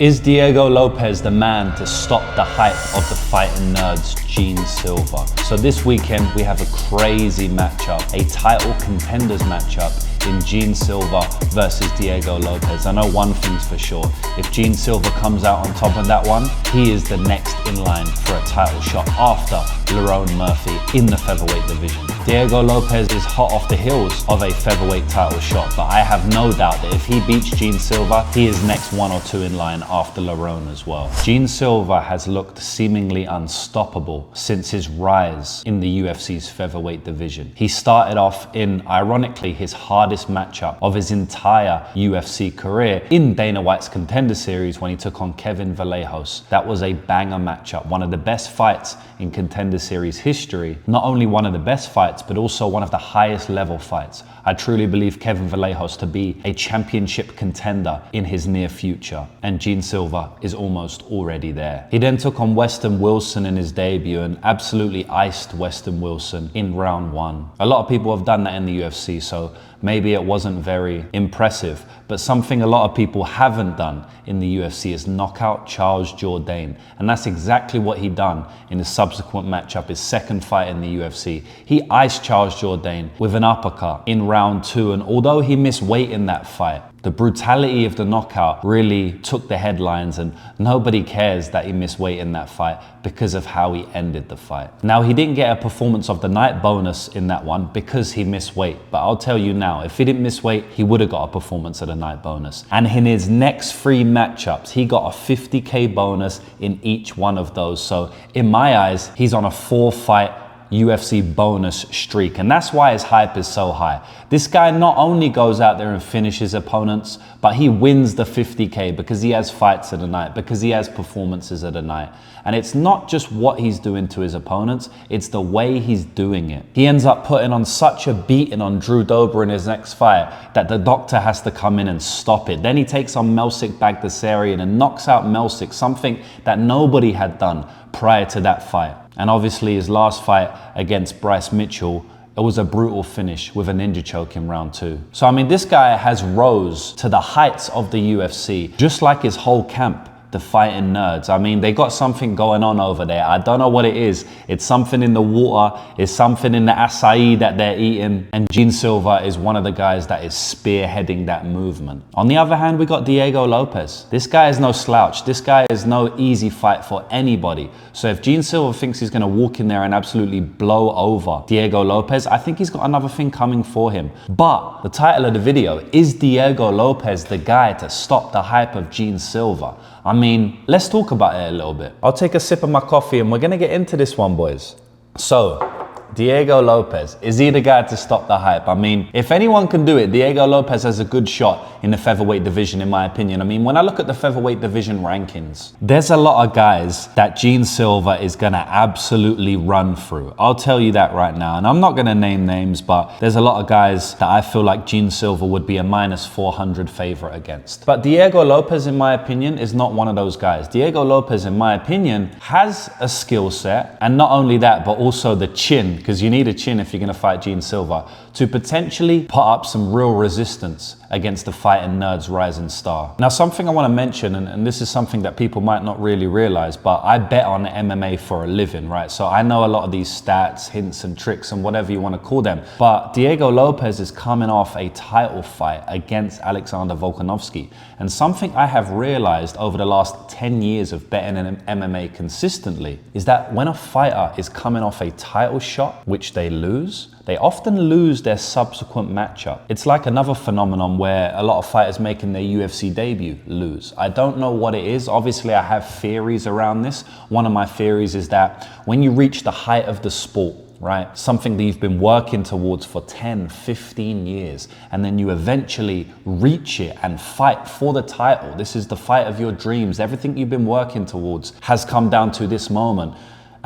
Is Diego Lopez the man to stop the hype of the fighting nerds, Gene Silva? So this weekend we have a crazy matchup, a title contenders matchup in Gene Silva versus Diego Lopez. I know one thing's for sure, if Gene Silva comes out on top of that one, he is the next in line for a title shot after Lerone Murphy in the featherweight division. Diego Lopez is hot off the heels of a featherweight title shot, but I have no doubt that if he beats Gene Silva, he is next one or two in line after Lerone as well. Gene Silva has looked seemingly unstoppable since his rise in the UFC's featherweight division. He started off in, ironically, his hardest matchup of his entire UFC career in Dana White's Contender Series when he took on Kevin Vallejos. That was a banger matchup, one of the best fights in Contender Series history. Not only one of the best fights, but also one of the highest level fights. I truly believe Kevin Vallejos to be a championship contender in his near future, and Gene Silva is almost already there. He then took on Weston Wilson in his debut and absolutely iced Weston Wilson in round one. A lot of people have done that in the UFC, so maybe it wasn't very impressive, but something a lot of people haven't done in the UFC is knock out Charles Jourdain, and that's exactly what he done in his subsequent matchup, his second fight in the UFC. He iced Charles Jourdain with an uppercut in round two, and although he missed weight in that fight, the brutality of the knockout really took the headlines, and nobody cares that he missed weight in that fight because of how he ended the fight. Now, he didn't get a performance of the night bonus in that one because he missed weight, but I'll tell you now, if he didn't miss weight, he would have got a performance of the night bonus. And in his next three matchups, he got a 50K bonus in each one of those. So in my eyes, he's on a 4-fight UFC bonus streak, and that's why his hype is so high. This guy not only goes out there and finishes opponents, but he wins the 50K because he has fights of the night, because he has performances of the night. And it's not just what he's doing to his opponents, it's the way he's doing it. He ends up putting on such a beating on Drew Dober in his next fight that the doctor has to come in and stop it. Then he takes on Melsik Bagdasaryan and knocks out Melsik, something that nobody had done prior to that fight. And obviously his last fight against Bryce Mitchell, it was a brutal finish with a ninja choke in round two. So I mean, this guy has rose to the heights of the UFC, just like his whole camp, the fighting nerds. I mean, they got something going on over there. I don't know what it is. It's something in the water, it's something in the acai that they're eating. And Gene Silva is one of the guys that is spearheading that movement. On the other hand, we got Diego Lopez. This guy is no slouch. This guy is no easy fight for anybody. So if Gene Silva thinks he's gonna walk in there and absolutely blow over Diego Lopez, I think he's got another thing coming for him. But the title of the video, is Diego Lopez the guy to stop the hype of Gene Silva? I mean, let's talk about it a little bit. I'll take a sip of my coffee and we're gonna get into this one, boys. So, Diego Lopez, is he the guy to stop the hype? I mean, if anyone can do it, Diego Lopez has a good shot in the featherweight division, in my opinion. I mean, when I look at the featherweight division rankings, there's a lot of guys that Gene Silva is gonna absolutely run through. I'll tell you that right now. And I'm not gonna name names, but there's a lot of guys that I feel like Gene Silva would be a minus 400 favorite against. But Diego Lopez, in my opinion, is not one of those guys. Diego Lopez, in my opinion, has a skill set, and not only that, but also the chin, because you need a chin if you're going to fight Gene Silva, to potentially put up some real resistance against the fighting nerds rising star. Now, something I want to mention, and this is something that people might not really realize, but I bet on MMA for a living, right? So I know a lot of these stats, hints and tricks and whatever you want to call them, but Diego Lopez is coming off a title fight against Alexander Volkanovski. And something I have realized over the last 10 years of betting in MMA consistently is that when a fighter is coming off a title shot, which they lose, they often lose their subsequent matchup. It's like another phenomenon where a lot of fighters making their UFC debut lose. I don't know what it is. Obviously, I have theories around this. One of my theories is that when you reach the height of the sport, right, something that you've been working towards for 10, 15 years, and then you eventually reach it and fight for the title. This is the fight of your dreams. Everything you've been working towards has come down to this moment.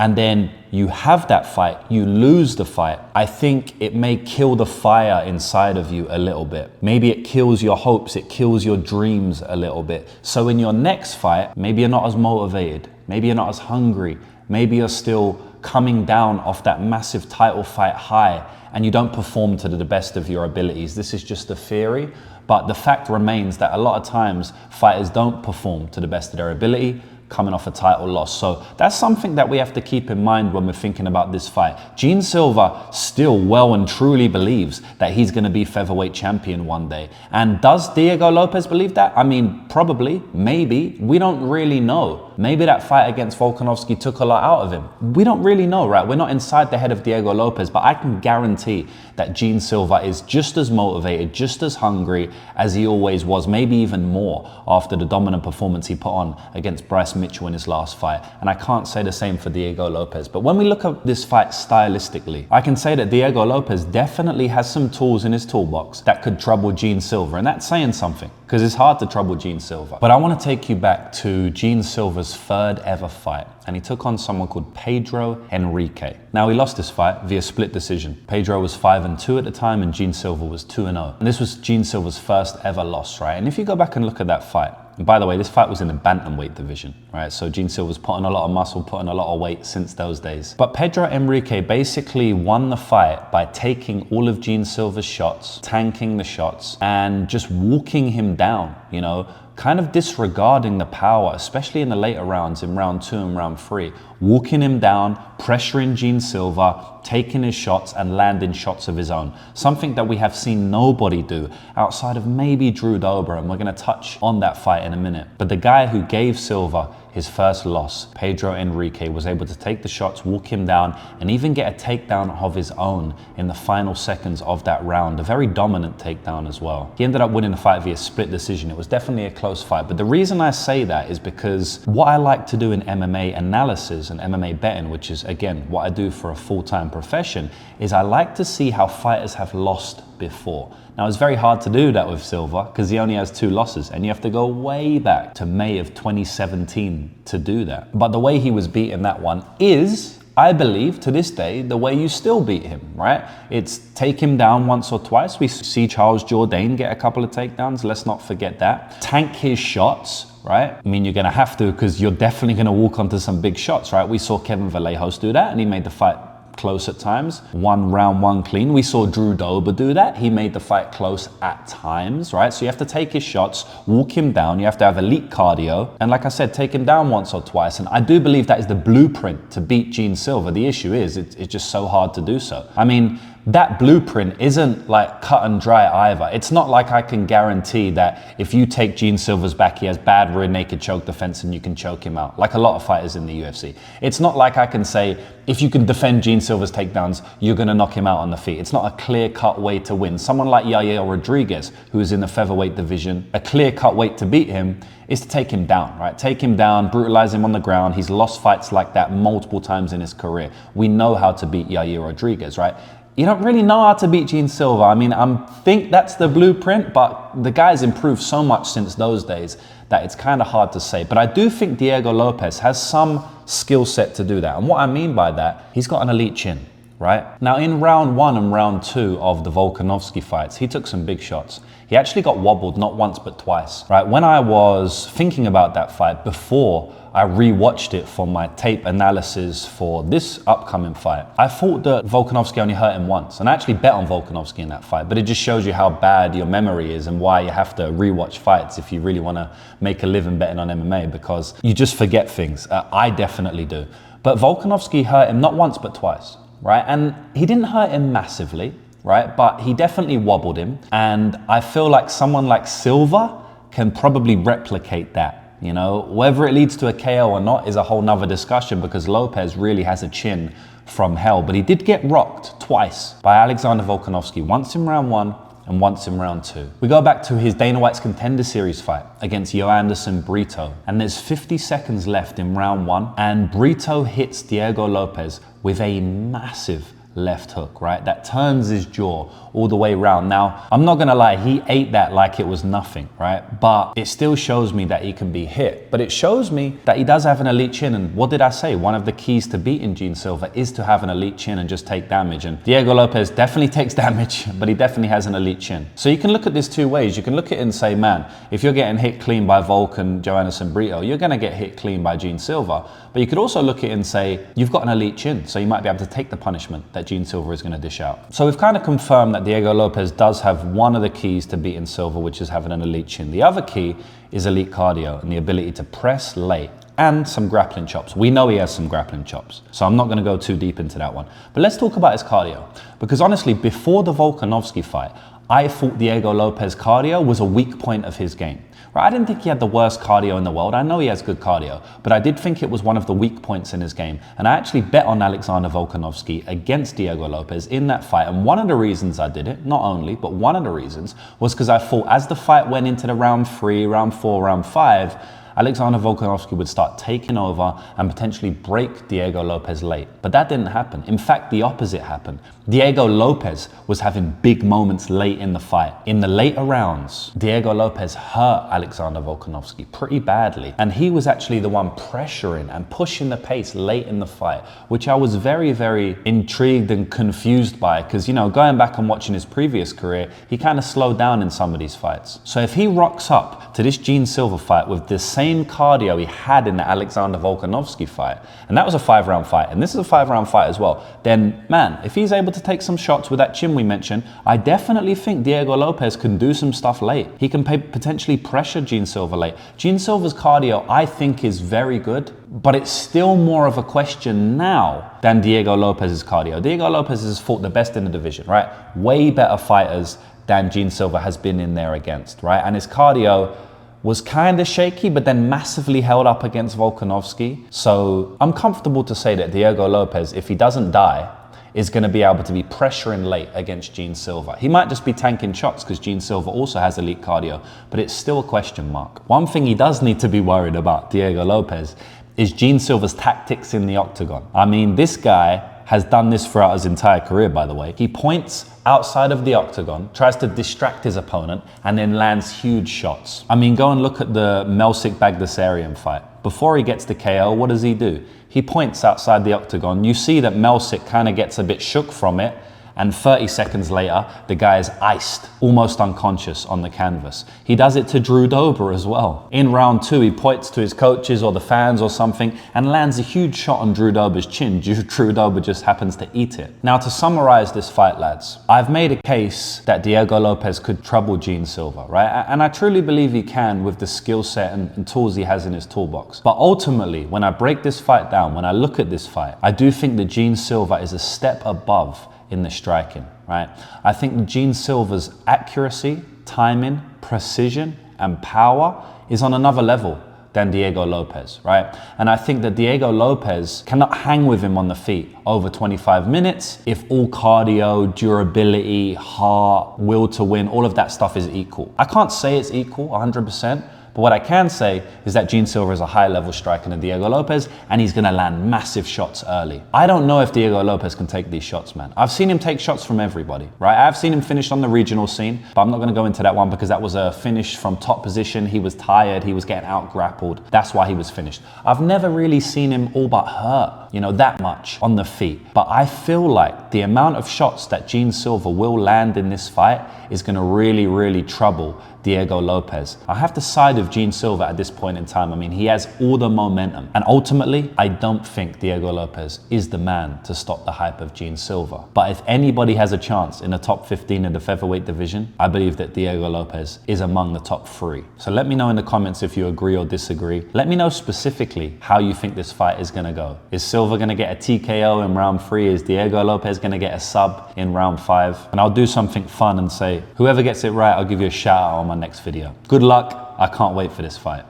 And then you have that fight, you lose the fight. I think it may kill the fire inside of you a little bit. Maybe it kills your hopes, it kills your dreams a little bit. So in your next fight, maybe you're not as motivated, maybe you're not as hungry, maybe you're still coming down off that massive title fight high and you don't perform to the best of your abilities. This is just a theory, But the fact remains that a lot of times fighters don't perform to the best of their ability coming off a title loss. So that's something that we have to keep in mind when we're thinking about this fight. Gene Silva still well and truly believes that he's going to be featherweight champion one day. And does Diego Lopez believe that? I mean, probably, maybe. We don't really know. Maybe that fight against Volkanovski took a lot out of him. We don't really know, right? We're not inside the head of Diego Lopez, but I can guarantee that Gene Silva is just as motivated, just as hungry as he always was, maybe even more after the dominant performance he put on against Bryce Mitchell in his last fight. And I can't say the same for Diego Lopez. But when we look at this fight stylistically, I can say that Diego Lopez definitely has some tools in his toolbox that could trouble Gene Silva. And that's saying something, because it's hard to trouble Gene Silva. But I want to take you back to Gene Silva's third ever fight. And he took on someone called Pedro Henrique. Now, he lost this fight via split decision. Pedro was 5-2 at the time, and Gene Silva was 2-0. And this was Gene Silva's first ever loss, right? And if you go back and look at that fight, and by the way, this fight was in the bantamweight division, right? So Gene Silva's put on a lot of muscle, put on a lot of weight since those days. But Pedro Henrique basically won the fight by taking all of Gene Silva's shots, tanking the shots, and just walking him down, you know, kind of disregarding the power, especially in the later rounds, in round 2 and round 3, walking him down, pressuring Gene Silva, taking his shots and landing shots of his own. Something that we have seen nobody do outside of maybe Drew Dober, and we're going to touch on that fight in a minute. But the guy who gave Silva his first loss, Pedro Henrique, was able to take the shots, walk him down, and even get a takedown of his own in the final seconds of that round. A very dominant takedown as well. He ended up winning the fight via split decision. It was definitely a close fight. But the reason I say that is because what I like to do in MMA analysis and MMA betting, which is, again, what I do for a full-time profession, is I like to see how fighters have lost before. Now, it's very hard to do that with Silva because he only has 2 losses, and you have to go way back to May of 2017 to do that. But the way he was beaten that one is, I believe, to this day, the way you still beat him, right? It's take him down once or twice. We see Charles Jourdain get a couple of takedowns. Let's not forget that. Tank his shots, right? I mean, you're going to have to, because you're definitely going to walk onto some big shots, right? We saw Kevin Vallejos do that, and he made the fight close at times. Round one clean. We saw Drew Dober do that. He made the fight close at times, right? So you have to take his shots, walk him down. You have to have elite cardio. And like I said, take him down once or twice. And I do believe that is the blueprint to beat Gene Silva. The issue is it's just so hard to do so. I mean, that blueprint isn't like cut and dry either. It's not like I can guarantee that if you take Gene Silva's back, he has bad rear naked choke defense and you can choke him out, like a lot of fighters in the UFC. It's not like I can say, if you can defend Gene Silva's takedowns, you're gonna knock him out on the feet. It's not a clear-cut way to win. Someone like Yair Rodriguez, who is in the featherweight division, a clear-cut way to beat him is to take him down, right? Take him down, brutalize him on the ground. He's lost fights like that multiple times in his career. We know how to beat Yair Rodriguez, right? You don't really know how to beat Gene Silva. I mean, I think that's the blueprint, but the guy's improved so much since those days that it's kind of hard to say. But I do think Diego Lopez has some skill set to do that. And what I mean by that, he's got an elite chin, right? Now, in round 1 and round 2 of the Volkanovski fights, he took some big shots. He actually got wobbled not once, but twice, right? When I was thinking about that fight before I rewatched it for my tape analysis for this upcoming fight, I thought that Volkanovski only hurt him once, and I actually bet on Volkanovski in that fight, but it just shows you how bad your memory is and why you have to rewatch fights if you really want to make a living betting on MMA, because you just forget things. I definitely do. But Volkanovski hurt him not once, but twice, right? And he didn't hurt him massively, right? But he definitely wobbled him, and I feel like someone like Silva can probably replicate that. You know, whether it leads to a KO or not is a whole nother discussion, because Lopez really has a chin from hell. But he did get rocked twice by Alexander Volkanovski, once in round 1 and once in round 2. We go back to his Dana White's Contender Series fight against Joanderson Brito, and there's 50 seconds left in round 1, and Brito hits Diego Lopez with a massive left hook, right? That turns his jaw all the way around. Now, I'm not gonna lie, he ate that like it was nothing, right? But it still shows me that he can be hit. But it shows me that he does have an elite chin. And what did I say? One of the keys to beating Gene Silva is to have an elite chin and just take damage. And Diego Lopez definitely takes damage, but he definitely has an elite chin. So you can look at this 2 ways. You can look at it and say, man, if you're getting hit clean by Volk and Joanderson Brito, you're gonna get hit clean by Gene Silva. But you could also look at it and say, you've got an elite chin, so you might be able to take the punishment that Gene Silva is going to dish out. So we've kind of confirmed that Diego Lopez does have one of the keys to beating Silva, which is having an elite chin. The other key is elite cardio and the ability to press late and some grappling chops. We know he has some grappling chops, so I'm not going to go too deep into that one. But let's talk about his cardio, because honestly, before the Volkanovski fight, I thought Diego Lopez cardio was a weak point of his game. Right? I didn't think he had the worst cardio in the world. I know he has good cardio, but I did think it was one of the weak points in his game. And I actually bet on Alexander Volkanovski against Diego Lopez in that fight. And one of the reasons I did it, not only, but one of the reasons was because I thought as the fight went into the round 3, round 4, round 5, Alexander Volkanovski would start taking over and potentially break Diego Lopez late. But that didn't happen. In fact, the opposite happened. Diego Lopez was having big moments late in the fight. In the later rounds, Diego Lopez hurt Alexander Volkanovski pretty badly. And he was actually the one pressuring and pushing the pace late in the fight, which I was very, very intrigued and confused by, because, you know, going back and watching his previous career, he kind of slowed down in some of these fights. So if he rocks up to this Gene Silva fight with the same cardio he had in the Alexander Volkanovski fight, and that was a 5-round fight, and this is a 5-round fight as well, then man, if he's able to take some shots with that chin we mentioned, I definitely think Diego Lopez can do some stuff late. He can potentially pressure Gene Silva late. Gene Silva's cardio, I think, is very good, but it's still more of a question now than Diego Lopez's cardio. Diego Lopez has fought the best in the division, right? Way better fighters than Gene Silva has been in there against, right? And his cardio was kind of shaky, but then massively held up against Volkanovski. So I'm comfortable to say that Diego Lopez, if he doesn't die, is going to be able to be pressuring late against Gene Silva. He might just be tanking shots because Gene Silva also has elite cardio, but it's still a question mark. One thing he does need to be worried about, Diego Lopez, is Gene Silva's tactics in the octagon. I mean, this guy has done this throughout his entire career, by the way. He points outside of the octagon, tries to distract his opponent, and then lands huge shots. I mean, go and look at the Melsik-Bagdasaryan fight. Before he gets the KO, what does he do? He points outside the octagon. You see that Melsik kind of gets a bit shook from it, and 30 seconds later, the guy is iced, almost unconscious on the canvas. He does it to Drew Dober as well. In round 2, he points to his coaches or the fans or something and lands a huge shot on Drew Dober's chin. Drew Dober just happens to eat it. Now, to summarize this fight, lads, I've made a case that Diego Lopez could trouble Gene Silva, right? And I truly believe he can with the skill set and tools he has in his toolbox. But ultimately, when I break this fight down, when I look at this fight, I do think that Gene Silva is a step above in the striking, right? I think Gene Silva's accuracy, timing, precision, and power is on another level than Diego Lopez, right? And I think that Diego Lopez cannot hang with him on the feet over 25 minutes if all cardio, durability, heart, will to win, all of that stuff is equal. I can't say it's equal 100%, but what I can say is that Gene Silva is a higher level striker than Diego Lopez, and he's gonna land massive shots early. I don't know if Diego Lopez can take these shots, man. I've seen him take shots from everybody, right? I've seen him finish on the regional scene, but I'm not gonna go into that one because that was a finish from top position. He was tired, he was getting out grappled. That's why he was finished. I've never really seen him all but hurt, you know, that much on the feet. But I feel like the amount of shots that Gene Silva will land in this fight is gonna really, really trouble Diego Lopez. I have to side with Gene Silva at this point in time. I mean, he has all the momentum. And ultimately, I don't think Diego Lopez is the man to stop the hype of Gene Silva. But if anybody has a chance in the top 15 in the featherweight division, I believe that Diego Lopez is among the top 3. So let me know in the comments if you agree or disagree. Let me know specifically how you think this fight is gonna go. Is Silva gonna get a TKO in round 3? Is Diego Lopez gonna get a sub in round 5? And I'll do something fun and say, whoever gets it right, I'll give you a shout out on my next video. Good luck. I can't wait for this fight.